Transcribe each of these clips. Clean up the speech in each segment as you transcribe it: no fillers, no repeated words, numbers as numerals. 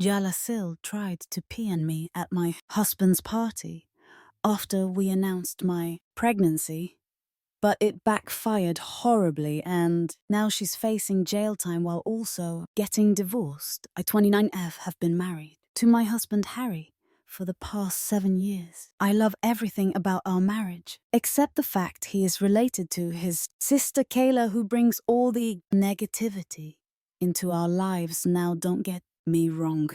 Jalasil tried to PN me at my husband's party after we announced my pregnancy, but it backfired horribly and now she's facing jail time while also getting divorced. I, 29F, have been married to my husband Harry for the past 7 years. I love everything about our marriage, except the fact he is related to his sister Kayla, who brings all the negativity into our lives. Now, don't get me wrong.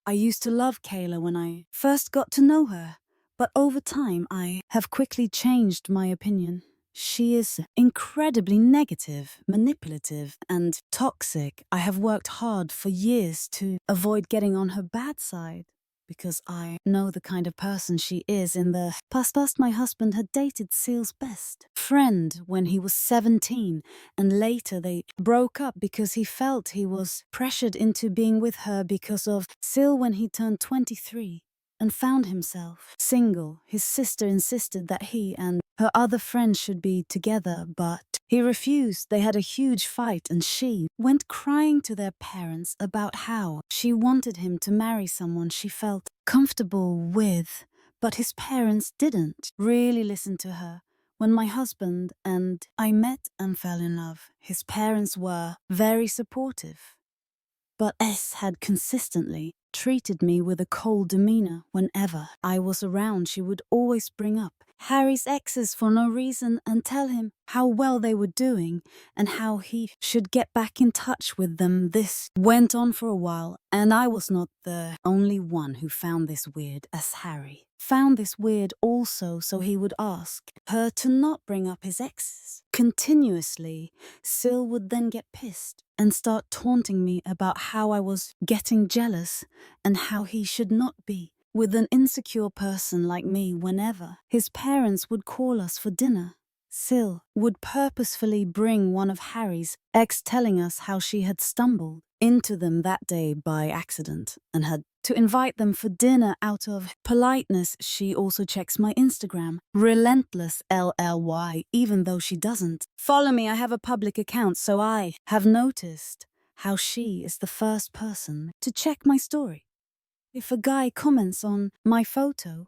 I used to love Kayla when I first got to know her, but over time I have quickly changed my opinion. She is incredibly negative, manipulative, and toxic. I have worked hard for years to avoid getting on her bad side because I know the kind of person she is. In the past, my husband had dated Seal's best friend when he was 17, and later they broke up because he felt he was pressured into being with her because of Seal when he turned 23 and found himself single. His sister insisted that he and her other friends should be together, but he refused. They had a huge fight and she went crying to their parents about how she wanted him to marry someone she felt comfortable with, but his parents didn't really listen to her. When my husband and I met and fell in love, his parents were very supportive. But S had consistently treated me with a cold demeanor. Whenever I was around, she would always bring up Harry's exes for no reason and tell him how well they were doing and how he should get back in touch with them. This went on for a while, and I was not the only one who found this weird, as Harry found this weird also, so he would ask her to not bring up his exes continuously. Sil would then get pissed and start taunting me about how I was getting jealous and how he should not be with an insecure person like me. Whenever his parents would call us for dinner, Sil would purposefully bring one of Harry's ex, telling us how she had stumbled into them that day by accident and had to invite them for dinner out of politeness. She also checks my Instagram, relentless LLY, even though she doesn't follow me. I have a public account, so I have noticed how she is the first person to check my story. If a guy comments on my photo,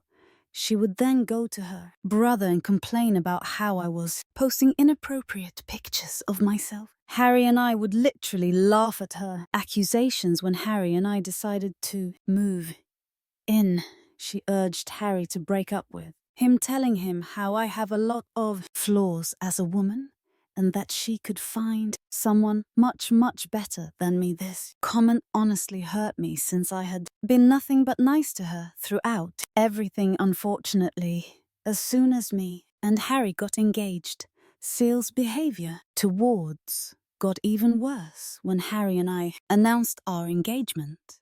she would then go to her brother and complain about how I was posting inappropriate pictures of myself. Harry and I would literally laugh at her accusations. When Harry and I decided to move in, she urged Harry to break up with him, telling him how I have a lot of flaws as a woman and that she could find someone much, much better than me. This comment honestly hurt me, since I had been nothing but nice to her throughout everything. Unfortunately, as soon as me and Harry got engaged, Seal's behavior towards got even worse. When Harry and I announced our engagement,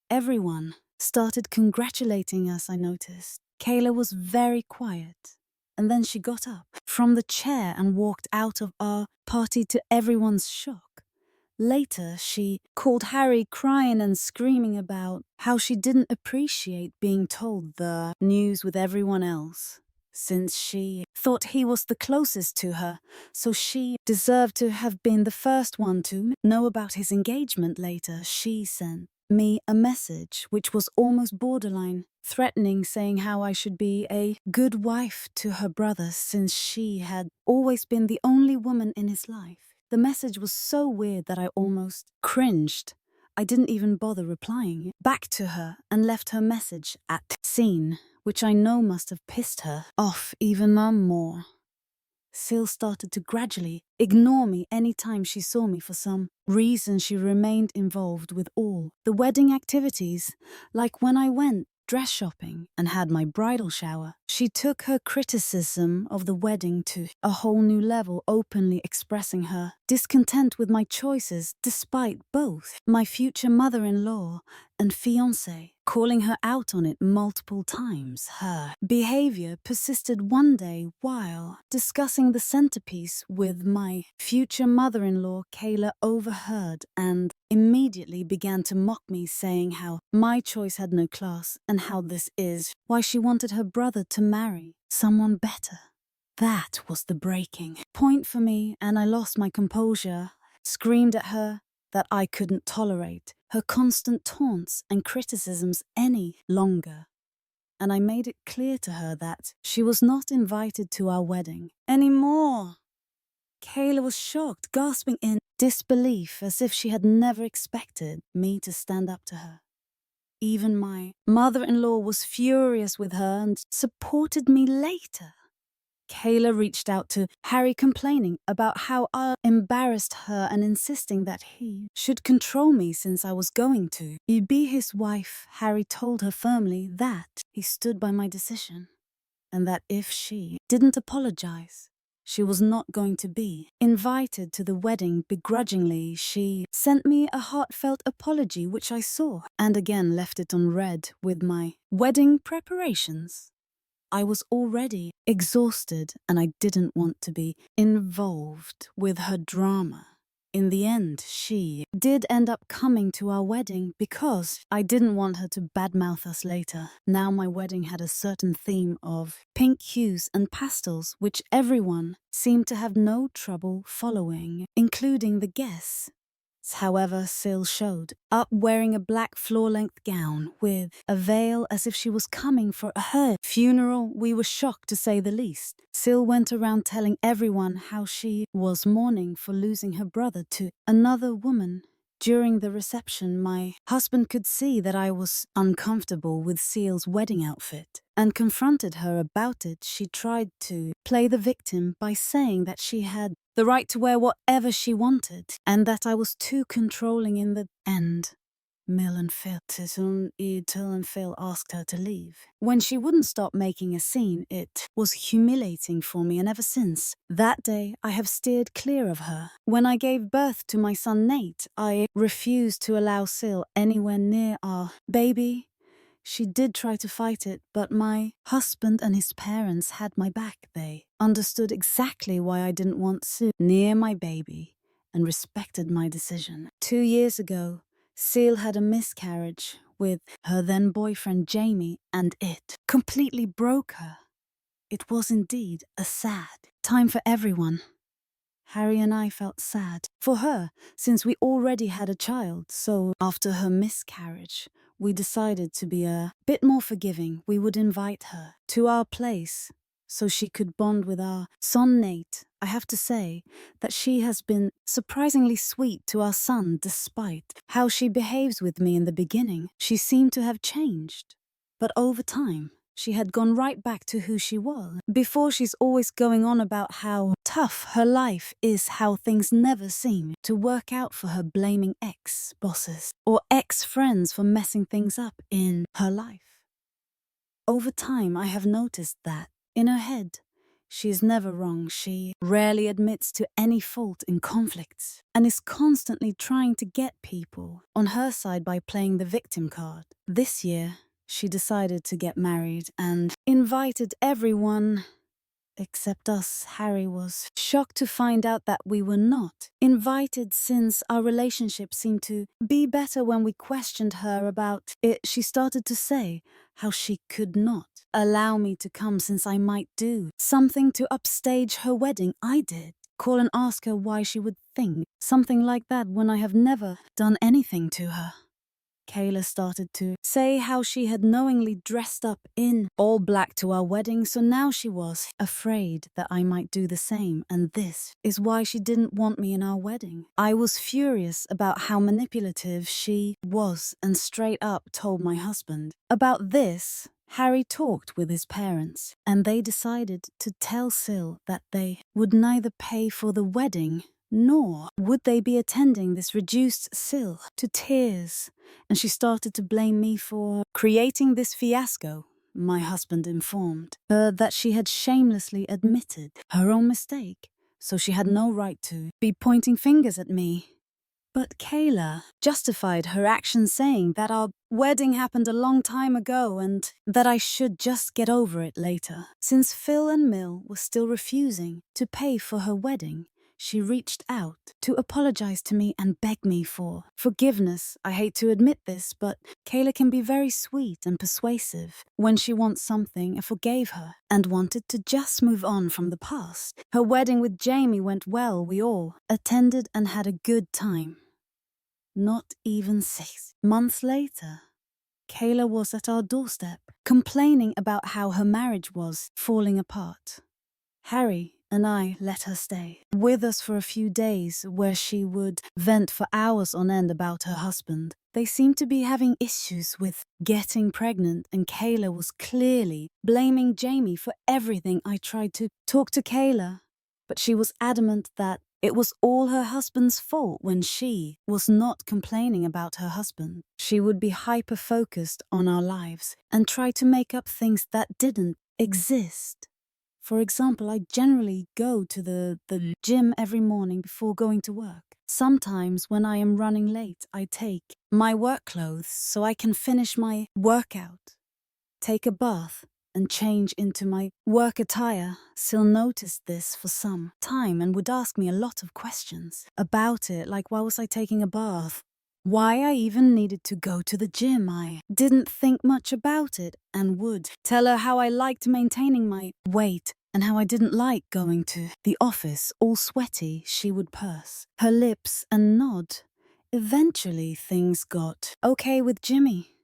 everyone started congratulating us. I noticed Kayla was very quiet, and then she got up from the chair and walked out of our party to everyone's shock. Later, she called Harry, crying and screaming about how she didn't appreciate being told the news with everyone else, since she thought he was the closest to her, so she deserved to have been the first one to know about his engagement. Later, she sent me a message which was almost borderline threatening, saying how I should be a good wife to her brother since she had always been the only woman in his life. The message was so weird that I almost cringed. I didn't even bother replying back to her and left her message at scene, which I know must have pissed her off even more. Sil started to gradually ignore me anytime she saw me. For some reason, she remained involved with all the wedding activities, like when I went dress shopping and had my bridal shower. She took her criticism of the wedding to a whole new level, openly expressing her discontent with my choices, despite both my future mother-in-law and fiancé calling her out on it multiple times. Her behavior persisted. One day, while discussing the centerpiece with my future mother-in-law, Kayla overheard and immediately began to mock me, saying how my choice had no class and how this is why she wanted her brother to marry someone better. That was the breaking point for me, and I lost my composure, screamed at her that I couldn't tolerate her constant taunts and criticisms any longer. And I made it clear to her that she was not invited to our wedding anymore. Kayla was shocked, gasping in disbelief as if she had never expected me to stand up to her. Even my mother-in-law was furious with her and supported me later. Kayla reached out to Harry, complaining about how I embarrassed her and insisting that he should control me since I was going to be his wife. Harry told her firmly that he stood by my decision and that if she didn't apologize, she was not going to be invited to the wedding. Begrudgingly, she sent me a heartfelt apology, which I saw and again left it on read with my wedding preparations. I was already exhausted and I didn't want to be involved with her drama. In the end, she did end up coming to our wedding because I didn't want her to badmouth us later. Now my wedding had a certain theme of pink hues and pastels, which everyone seemed to have no trouble following, including the guests. However, Sil showed up wearing a black floor-length gown with a veil as if she was coming for her funeral. We were shocked, to say the least. Sil went around telling everyone how she was mourning for losing her brother to another woman. During the reception, my husband could see that I was uncomfortable with Sil's wedding outfit and confronted her about it. She tried to play the victim by saying that she had the right to wear whatever she wanted and that I was too controlling. In the end, Till and Phil asked her to leave. When she wouldn't stop making a scene, it was humiliating for me, and ever since that day, I have steered clear of her. When I gave birth to my son Nate, I refused to allow Sil anywhere near our baby. She did try to fight it, but my husband and his parents had my back. They understood exactly why I didn't want Sil near my baby and respected my decision. 2 years ago, Sil had a miscarriage with her then boyfriend Jamie, and it completely broke her. It was indeed a sad time for everyone. Harry and I felt sad for her since we already had a child, so after her miscarriage, we decided to be a bit more forgiving. We would invite her to our place so she could bond with our son Nate. I have to say that she has been surprisingly sweet to our son despite how she behaves with me in the beginning. She seemed to have changed, but over time, she had gone right back to who she was. Before, she's always going on about how tough her life is, how things never seem to work out for her, blaming ex-bosses or ex-friends for messing things up in her life. Over time, I have noticed that, in her head, she is never wrong. She rarely admits to any fault in conflicts and is constantly trying to get people on her side by playing the victim card. This year, she decided to get married and invited everyone except us. Harry was shocked to find out that we were not invited since our relationship seemed to be better. When we questioned her about it, she started to say how she could not allow me to come since I might do something to upstage her wedding. I did call and ask her why she would think something like that when I have never done anything to her. Kayla started to say how she had knowingly dressed up in all black to our wedding, so now she was afraid that I might do the same, and this is why she didn't want me in our wedding. I was furious about how manipulative she was and straight up told my husband. About this, Harry talked with his parents, and they decided to tell Sil that they would neither pay for the wedding nor would they be attending. This reduced Sil to tears, and she started to blame me for creating this fiasco. My husband informed her that she had shamelessly admitted her own mistake, so she had no right to be pointing fingers at me. But Kayla justified her actions, saying that our wedding happened a long time ago and that I should just get over it later. Since Phil and Mill were still refusing to pay for her wedding, she reached out to apologize to me and beg me for forgiveness. I hate to admit this, but Kayla can be very sweet and persuasive. When she wants something, I forgave her and wanted to just move on from the past. Her wedding with Jamie went well. We all attended and had a good time. Not even 6 months later, Kayla was at our doorstep, complaining about how her marriage was falling apart. Harry and I let her stay with us for a few days, where she would vent for hours on end about her husband. They seemed to be having issues with getting pregnant, and Kayla was clearly blaming Jamie for everything. I tried to talk to Kayla, but she was adamant that it was all her husband's fault when she was not complaining about her husband. She would be hyper-focused on our lives and try to make up things that didn't exist. For example, I generally go to the gym every morning before going to work. Sometimes when I am running late, I take my work clothes so I can finish my workout, take a bath, and change into my work attire. Sil noticed this for some time and would ask me a lot of questions about it, like why was I taking a bath? Why I even needed to go to the gym. I didn't think much about it and would tell her how I liked maintaining my weight and how I didn't like going to the office all sweaty. She would purse her lips and nod. Eventually things got okay with Jimmy,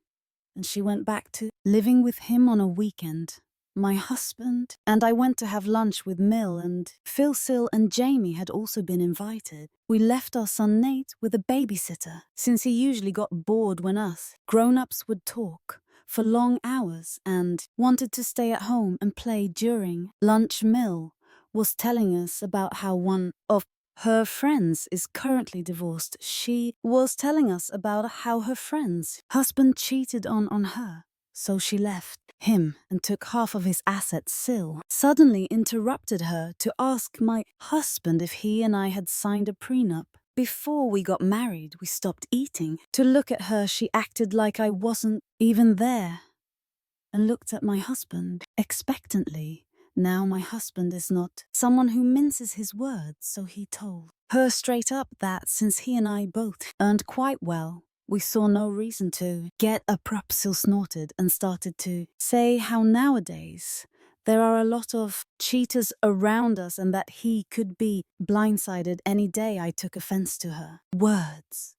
and she went back to living with him on a weekend. My husband and I went to have lunch with Mill, and Phil, Sil and Jamie had also been invited. We left our son Nate with a babysitter, since he usually got bored when us grown-ups would talk for long hours and wanted to stay at home and play during lunch. Mill was telling us about how one of her friends is currently divorced. She was telling us about how her friend's husband cheated on her, so she left him and took half of his assets. Sil suddenly interrupted her to ask my husband if he and I had signed a prenup. Before we got married, we stopped eating. To look at her, she acted like I wasn't even there and looked at my husband expectantly. Now my husband is not someone who minces his words, so he told her straight up that since he and I both earned quite well, we saw no reason to get a prop. Sil snorted and started to say how nowadays there are a lot of cheaters around us and that he could be blindsided any day. I took offense to her words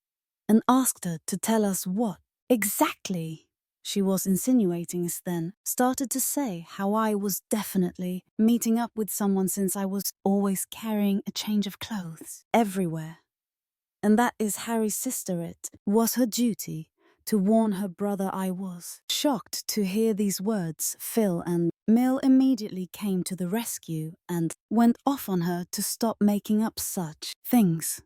and asked her to tell us what exactly she was insinuating. Then started to say how I was definitely meeting up with someone since I was always carrying a change of clothes everywhere. And that is Harry's sister. It was her duty to warn her brother. I was shocked to hear these words. Phil and Mill immediately came to the rescue and went off on her to stop making up such things,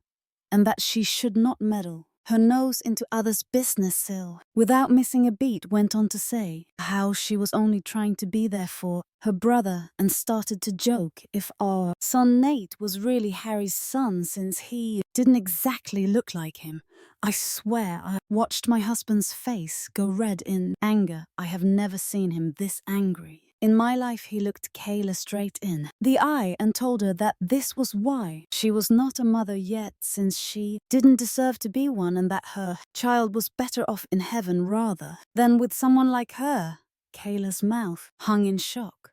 and that she should not meddle her nose into others' business. Sil, without missing a beat, went on to say how she was only trying to be there for her brother and started to joke if our son Nate was really Harry's son, since he didn't exactly look like him. I swear I watched my husband's face go red in anger. I have never seen him this angry in my life. He looked Kayla straight in the eye and told her that this was why she was not a mother yet, since she didn't deserve to be one, and that her child was better off in heaven rather than with someone like her. Kayla's mouth hung in shock.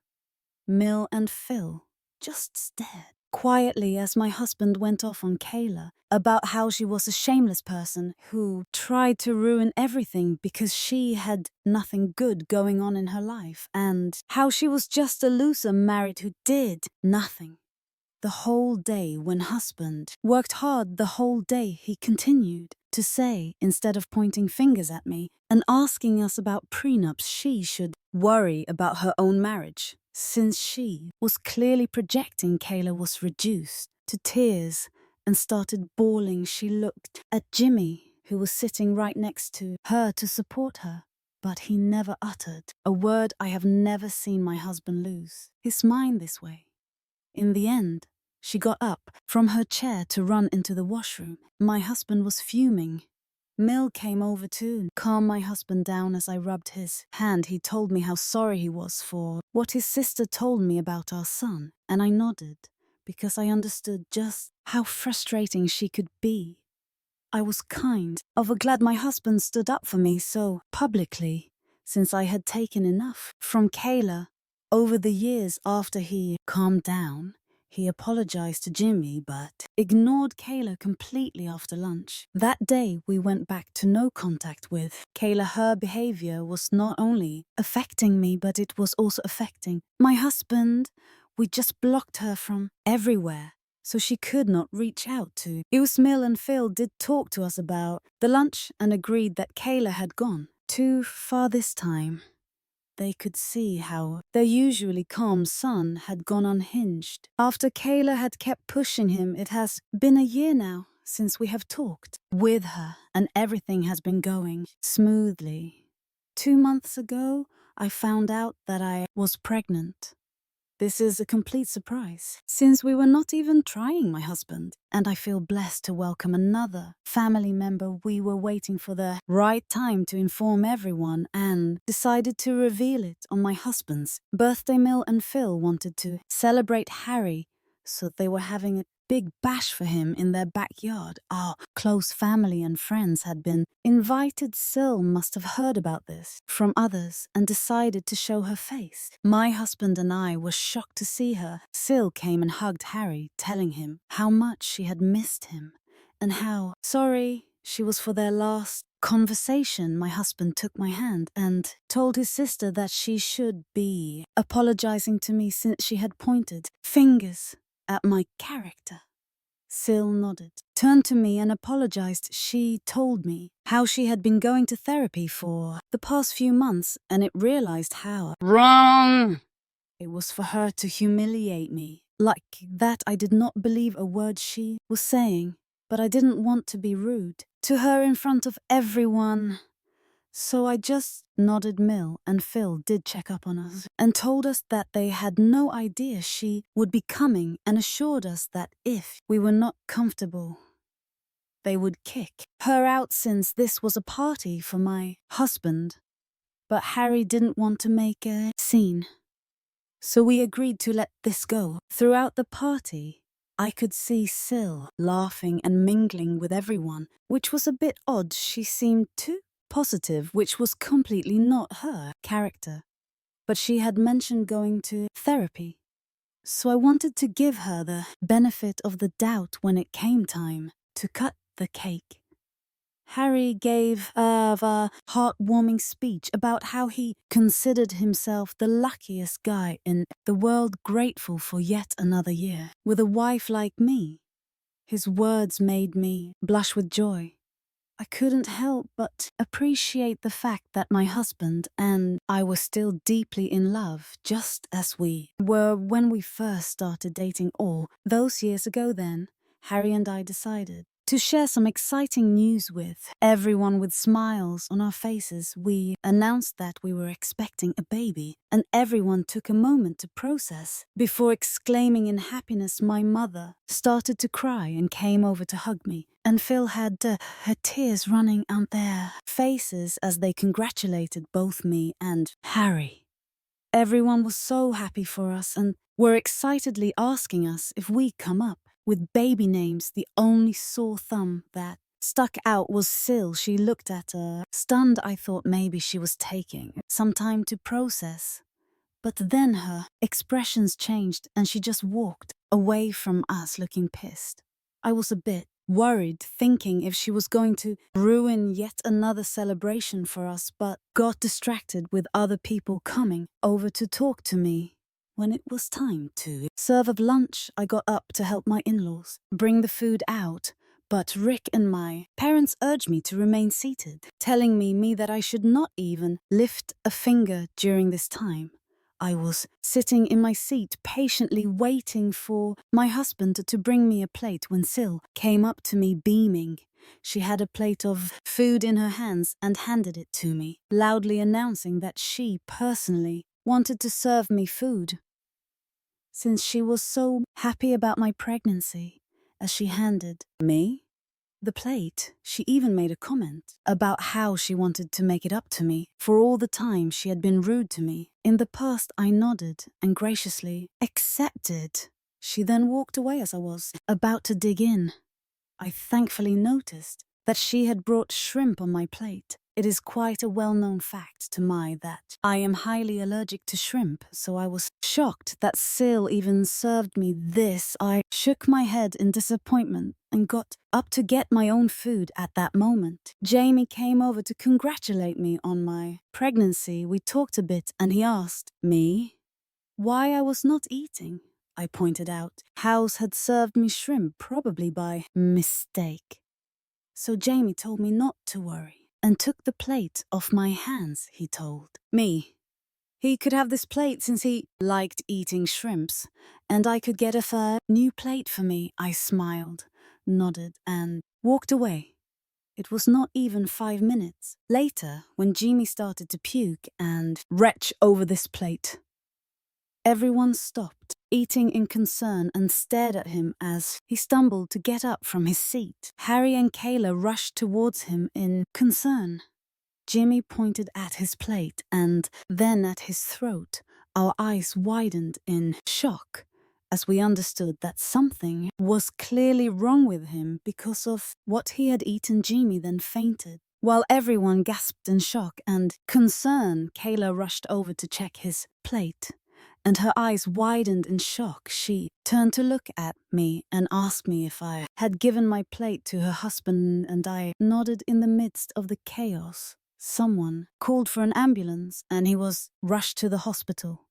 Mill and Phil just stared quietly as my husband went off on Kayla about how she was a shameless person who tried to ruin everything because she had nothing good going on in her life, and how she was just a loser married who did nothing the whole day. When husband worked hard the whole day, he continued to say, instead of pointing fingers at me and asking us about prenups, she should worry about her own marriage, since she was clearly projecting. Kayla was reduced to tears and started bawling. She looked at Jimmy, who was sitting right next to her, to support her, but he never uttered a word. I have never seen my husband lose his mind this way. In the end, she got up from her chair to run into the washroom. My husband was fuming. Mill came over to calm my husband down. As I rubbed his hand, he told me how sorry he was for what his sister told me about our son, and I nodded because I understood just how frustrating she could be. I was kind of glad my husband stood up for me so publicly, since I had taken enough from Kayla. Over the years after he calmed down, He apologized to Jimmy, but ignored Kayla completely after lunch. That day, we went back to no contact with Kayla. Her behavior was not only affecting me, but it was also affecting my husband. We just blocked her from everywhere, so she could not reach out to. Mill and Phil did talk to us about the lunch and agreed that Kayla had gone too far this time. They could see how their usually calm son had gone unhinged. After Kayla had kept pushing him, it has been a year now since we have talked with her, and everything has been going smoothly. 2 months ago, I found out that I was pregnant. This is a complete surprise, since we were not even trying, my husband, and I feel blessed to welcome another family member. We were waiting for the right time to inform everyone and decided to reveal it on my husband's birthday. Mill and Phil wanted to celebrate Harry, so they were having a big bash for him in their backyard. Our close family and friends had been invited. Sil must have heard about this from others and decided to show her face. My husband and I were shocked to see her. Sil came and hugged Harry, telling him how much she had missed him and how sorry she was for their last conversation. My husband took my hand and told his sister that she should be apologizing to me since she had pointed fingers at my character. Sil nodded, turned to me and apologized. She told me how she had been going to therapy for the past few months, and it realized how wrong it was for her to humiliate me. Like that, I did not believe a word she was saying, but I didn't want to be rude to her in front of everyone. So I just nodded. Mill and Phil did check up on us and told us that they had no idea she would be coming, and assured us that if we were not comfortable, they would kick her out since this was a party for my husband. But Harry didn't want to make a scene, so we agreed to let this go. Throughout the party, I could see Sil laughing and mingling with everyone, which was a bit odd. She seemed too positive, which was completely not her character. But she had mentioned going to therapy, so I wanted to give her the benefit of the doubt when it came time to cut the cake. Harry gave a heartwarming speech about how he considered himself the luckiest guy in the world, grateful for yet another year with a wife like me. His words made me blush with joy. I couldn't help but appreciate the fact that my husband and I were still deeply in love, just as we were when we first started dating all those years ago. Then, Harry and I decided to share some exciting news with everyone. With smiles on our faces, we announced that we were expecting a baby, and everyone took a moment to process before exclaiming in happiness. My mother started to cry and came over to hug me, and Phil had her tears running on their faces as they congratulated both me and Harry. Everyone was so happy for us and were excitedly asking us if we'd come up with baby names. The only sore thumb that stuck out was Sil. She looked at her, stunned. I thought maybe she was taking some time to process. But then her expressions changed and she just walked away from us looking pissed. I was a bit worried, thinking if she was going to ruin yet another celebration for us, but got distracted with other people coming over to talk to me. When it was time to serve lunch, I got up to help my in-laws bring the food out, but Rick and my parents urged me to remain seated, telling me that I should not even lift a finger during this time. I was sitting in my seat, patiently waiting for my husband to bring me a plate when Sil came up to me beaming. She had a plate of food in her hands and handed it to me, loudly announcing that she personally wanted to serve me food, since she was so happy about my pregnancy. As she handed me the plate, she even made a comment about how she wanted to make it up to me for all the time she had been rude to me in the past. I nodded and graciously accepted. She then walked away as I was about to dig in. I thankfully noticed that she had brought shrimp on my plate. It is quite a well-known fact to my that I am highly allergic to shrimp, so I was shocked that Syl even served me this. I shook my head in disappointment and got up to get my own food at that moment. Jamie came over to congratulate me on my pregnancy. We talked a bit and he asked me why I was not eating. I pointed out. House had served me shrimp, probably by mistake. So Jamie told me not to worry and took the plate off my hands, he told me. He could have this plate since he liked eating shrimps, and I could get a new plate for me. I smiled, nodded, and walked away. It was not even 5 minutes later when Jamie started to puke and retch over this plate. Everyone stopped, eating in concern, and stared at him as he stumbled to get up from his seat. Harry and Kayla rushed towards him in concern. Jimmy pointed at his plate and then at his throat. Our eyes widened in shock as we understood that something was clearly wrong with him because of what he had eaten. Jimmy then fainted. While everyone gasped in shock and concern, Kayla rushed over to check his plate, and her eyes widened in shock. She turned to look at me and asked me if I had given my plate to her husband, and I nodded. In the midst of the chaos, someone called for an ambulance and he was rushed to the hospital.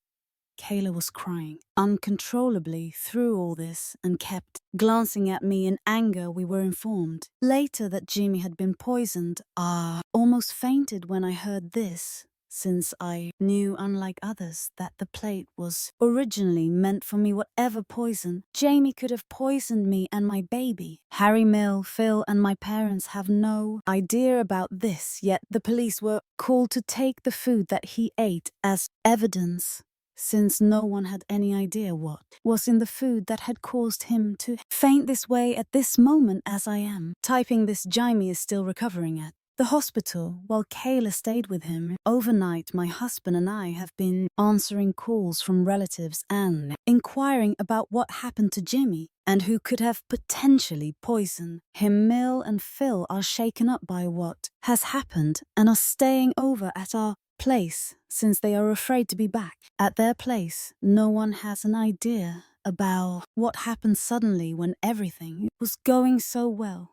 Kayla was crying uncontrollably through all this and kept glancing at me in anger. We were informed later that Jimmy had been poisoned. I almost fainted when I heard this, since I knew, unlike others, that the plate was originally meant for me. Whatever poison, Jamie could have poisoned me and my baby. Harry, Mill, Phil, and my parents have no idea about this, yet the police were called to take the food that he ate as evidence, since no one had any idea what was in the food that had caused him to faint this way. At this moment, as I am typing this, Jamie is still recovering at the hospital, while Kayla stayed with him overnight. My husband and I have been answering calls from relatives and inquiring about what happened to Jimmy and who could have potentially poisoned him. Mill and Phil are shaken up by what has happened and are staying over at our place since they are afraid to be back at their place. No one has an idea about what happened suddenly when everything was going so well.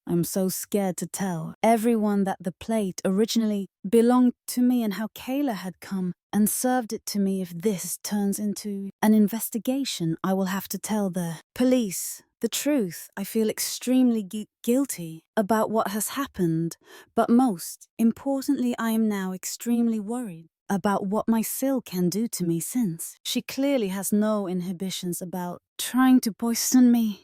I'm so scared to tell everyone that the plate originally belonged to me and how Kayla had come and served it to me. If this turns into an investigation, I will have to tell the police the truth. I feel extremely guilty about what has happened, but most importantly, I am now extremely worried about what my Syl can do to me, since she clearly has no inhibitions about trying to poison me.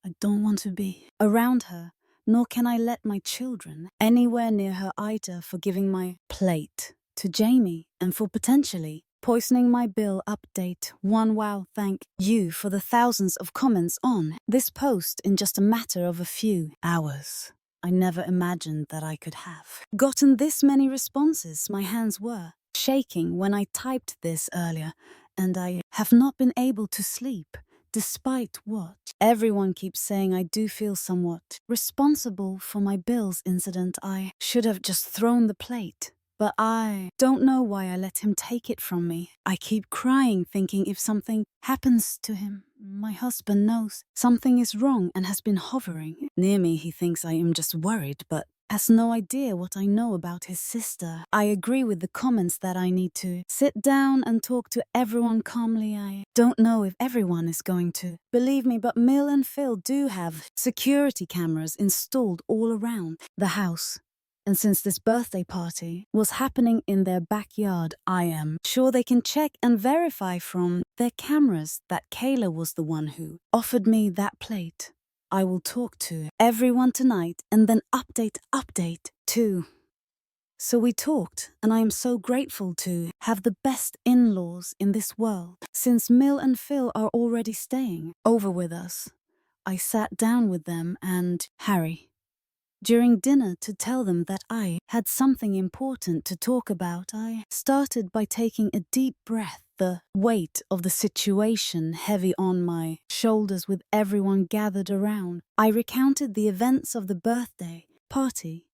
I don't want to be around her, nor can I let my children anywhere near her either, for giving my plate to Jamie and for potentially poisoning my bill. Update 1. Wow, thank you for the thousands of comments on this post in just a matter of a few hours. I never imagined that I could have gotten this many responses. My hands were shaking when I typed this earlier, and I have not been able to sleep. Despite what everyone keeps saying, I do feel somewhat responsible for my Bill's incident. I should have just thrown the plate, but I don't know why I let him take it from me. I keep crying, thinking if something happens to him. My husband knows something is wrong and has been hovering near me. He thinks I am just worried, but has no idea what I know about his sister. I agree with the comments that I need to sit down and talk to everyone calmly. I don't know if everyone is going to believe me, but Mill and Phil do have security cameras installed all around the house. And since this birthday party was happening in their backyard, I am sure they can check and verify from their cameras that Kayla was the one who offered me that plate. I will talk to everyone tonight and then update too. So we talked, and I am so grateful to have the best in-laws in this world. Since Mill and Phil are already staying over with us, I sat down with them and Harry during dinner to tell them that I had something important to talk about. I started by taking a deep breath, the weight of the situation heavy on my shoulders with everyone gathered around. I recounted the events of the birthday party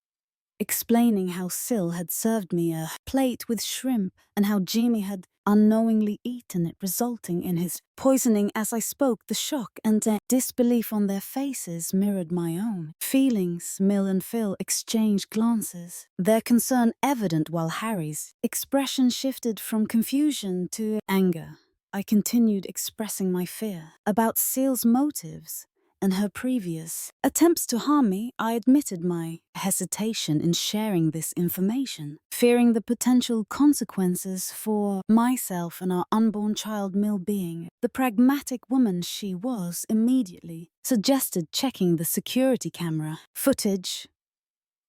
explaining how Syl had served me a plate with shrimp and how Jimmy had unknowingly eaten it, resulting in his poisoning. As I spoke, the shock and disbelief on their faces mirrored my own. Feelings, Mill and Phil exchanged glances, their concern evident while Harry's expression shifted from confusion to anger. I continued expressing my fear about Syl's motives and her previous attempts to harm me. I admitted my hesitation in sharing this information, fearing the potential consequences for myself and our unborn child. Mill, being the pragmatic woman she was, immediately suggested checking the security camera footage.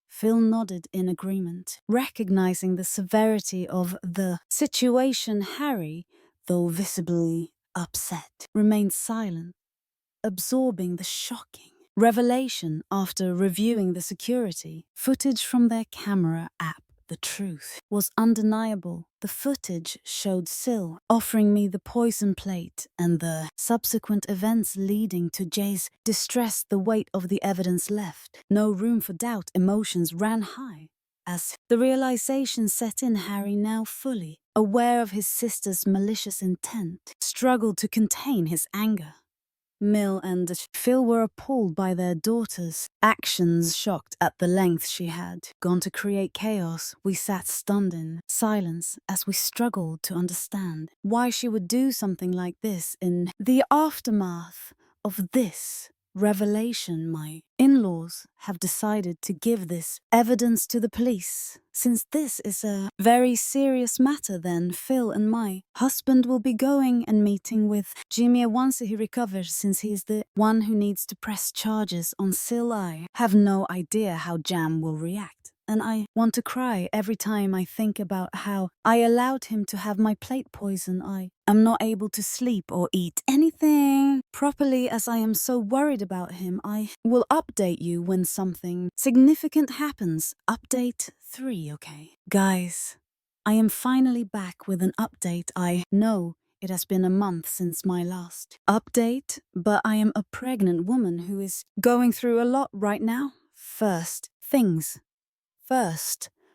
Phil nodded in agreement, recognizing the severity of the situation. Harry, though visibly upset, remained silent, absorbing the shocking revelation. After reviewing the security footage from their camera app, the truth was undeniable. The footage showed Syl offering me the poison plate and the subsequent events leading to Jay's distress. The weight of the evidence left no room for doubt. Emotions ran high as the realization set in. Harry, now fully aware of his sister's malicious intent, struggled to contain his anger. Mill and Phil were appalled by their daughter's actions, shocked at the length she had gone to create chaos. We sat stunned in silence as we struggled to understand why she would do something like this. In the aftermath of this revelation, my in-laws have decided to give this evidence to the police. Since this is a very serious matter, then Phil and my husband will be going and meeting with Jimmy once he recovers, since he's the one who needs to press charges on Syl. I have no idea how Jam will react, and I want to cry every time I think about how I allowed him to have my plate poison. I am not able to sleep or eat anything properly as I am so worried about him. I will update you when something significant happens. Update 3, okay? Guys, I am finally back with an update. I know it has been a month since my last update, but I am a pregnant woman who is going through a lot right now. First,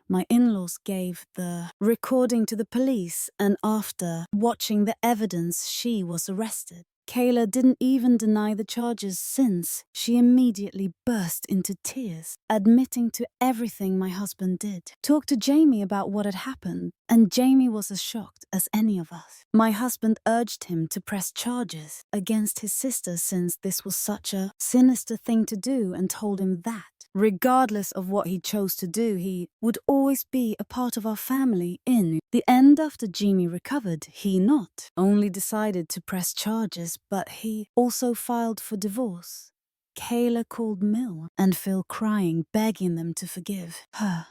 my in-laws gave the recording to the police, and after watching the evidence, she was arrested. Kayla didn't even deny the charges, since she immediately burst into tears, admitting to everything my husband did. Talked to Jamie about what had happened, and Jamie was as shocked as any of us. My husband urged him to press charges against his sister, since this was such a sinister thing to do, and told him that regardless of what he chose to do, he would always be a part of our family. In the end, after Jamie recovered, he not only decided to press charges, but he also filed for divorce. Kayla called Mill and Phil crying, begging them to forgive her.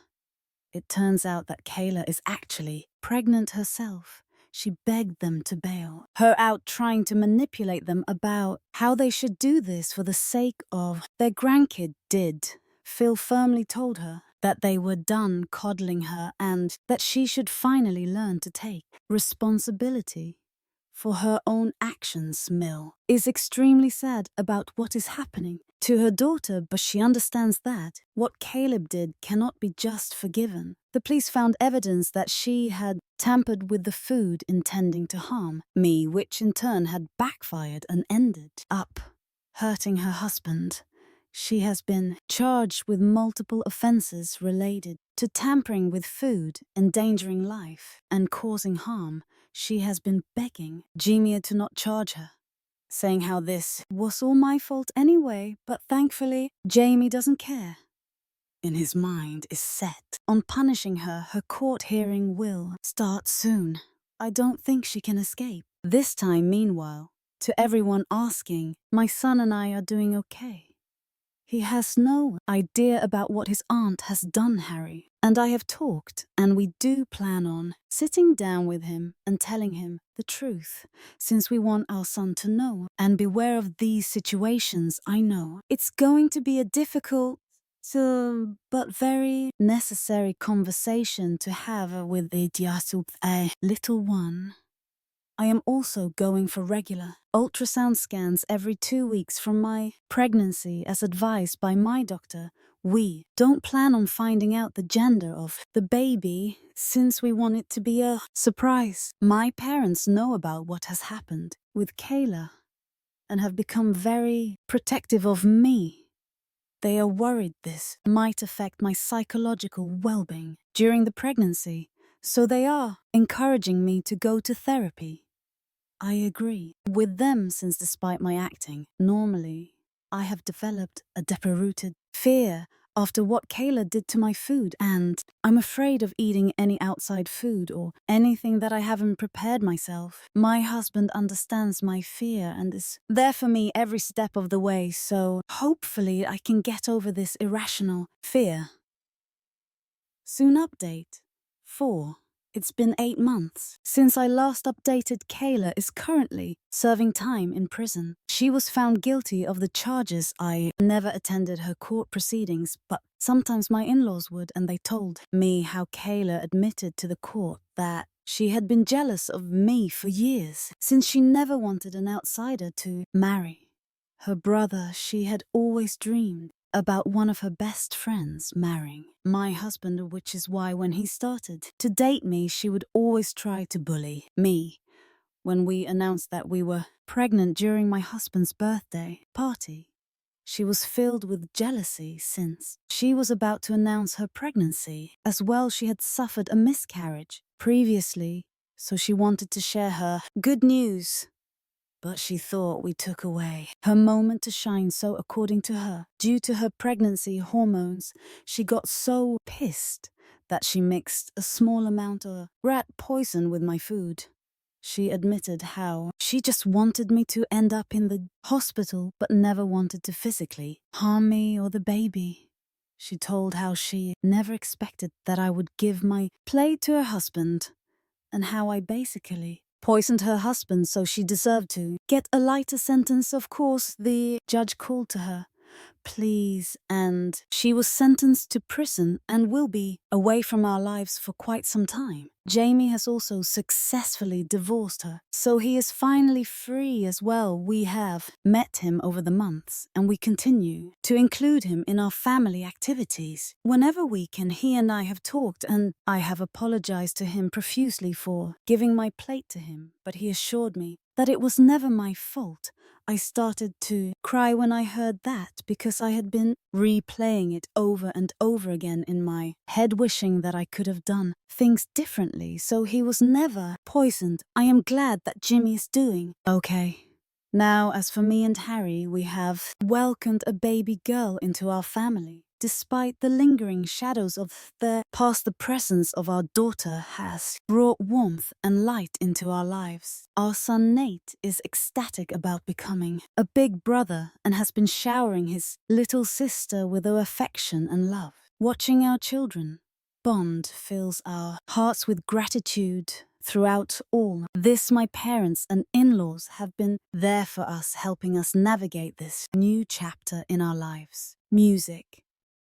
It turns out that Kayla is actually pregnant herself. She begged them to bail her out, trying to manipulate them about how they should do this for the sake of their grandkid. Phil firmly told her that they were done coddling her and that she should finally learn to take responsibility for her own actions. Mill is extremely sad about what is happening to her daughter, but she understands that what Caleb did cannot be just forgiven. The police found evidence that she had tampered with the food, intending to harm me, which in turn had backfired and ended up hurting her husband. She has been charged with multiple offenses related to tampering with food, endangering life, and causing harm. She has been begging Jimmy to not charge her, saying how this was all my fault anyway, but thankfully Jamie doesn't care. In his mind is set on punishing her. Her court hearing will start soon. I don't think she can escape. This time, meanwhile, to everyone asking, my son and I are doing okay. He has no idea about what his aunt has done, Harry, and I have talked, and we do plan on sitting down with him and telling him the truth, since we want our son to know and beware of these situations. I know it's going to be a difficult but very necessary conversation to have with the little one. I am also going for regular ultrasound scans every 2 weeks from my pregnancy as advised by my doctor. We don't plan on finding out the gender of the baby since we want it to be a surprise. My parents know about what has happened with Kayla and have become very protective of me. They are worried this might affect my psychological well-being during the pregnancy, so they are encouraging me to go to therapy. I agree with them since despite my acting, normally, I have developed a deep-rooted fear after what Kayla did to my food, and I'm afraid of eating any outside food or anything that I haven't prepared myself. My husband understands my fear and is there for me every step of the way, so hopefully I can get over this irrational fear. Soon update. 4. It's been 8 months since I last updated. Kayla is currently serving time in prison. She was found guilty of the charges. I never attended her court proceedings, but sometimes my in-laws would, and they told me how Kayla admitted to the court that she had been jealous of me for years, since she never wanted an outsider to marry. Her brother, she had always dreamed about one of her best friends marrying my husband, which is why when he started to date me, she would always try to bully me. When we announced that we were pregnant during my husband's birthday party, she was filled with jealousy since she was about to announce her pregnancy. As well, she had suffered a miscarriage previously, so she wanted to share her good news. But she thought we took away her moment to shine, so according to her, due to her pregnancy hormones, she got so pissed that she mixed a small amount of rat poison with my food. She admitted how she just wanted me to end up in the hospital but never wanted to physically harm me or the baby. She told how she never expected that I would give my plate to her husband, and how I basically poisoned her husband so she deserved to get a lighter sentence. Of course, the judge called to her, please, and she was sentenced to prison and will be away from our lives for quite some time. Jamie has also successfully divorced her, so he is finally free as well. We have met him over the months, and we continue to include him in our family activities. Whenever we can, he and I have talked, and I have apologized to him profusely for giving my plate to him, but he assured me that it was never my fault. I started to cry when I heard that because I had been replaying it over and over again in my head, wishing that I could have done things differently, so he was never poisoned. I am glad that Jimmy is doing okay. Now, as for me and Harry, we have welcomed a baby girl into our family. Despite the lingering shadows of the past, the presence of our daughter has brought warmth and light into our lives. Our son Nate is ecstatic about becoming a big brother and has been showering his little sister with affection and love. Watching our children bond fills our hearts with gratitude. Throughout all this, my parents and in-laws have been there for us, helping us navigate this new chapter in our lives. Music.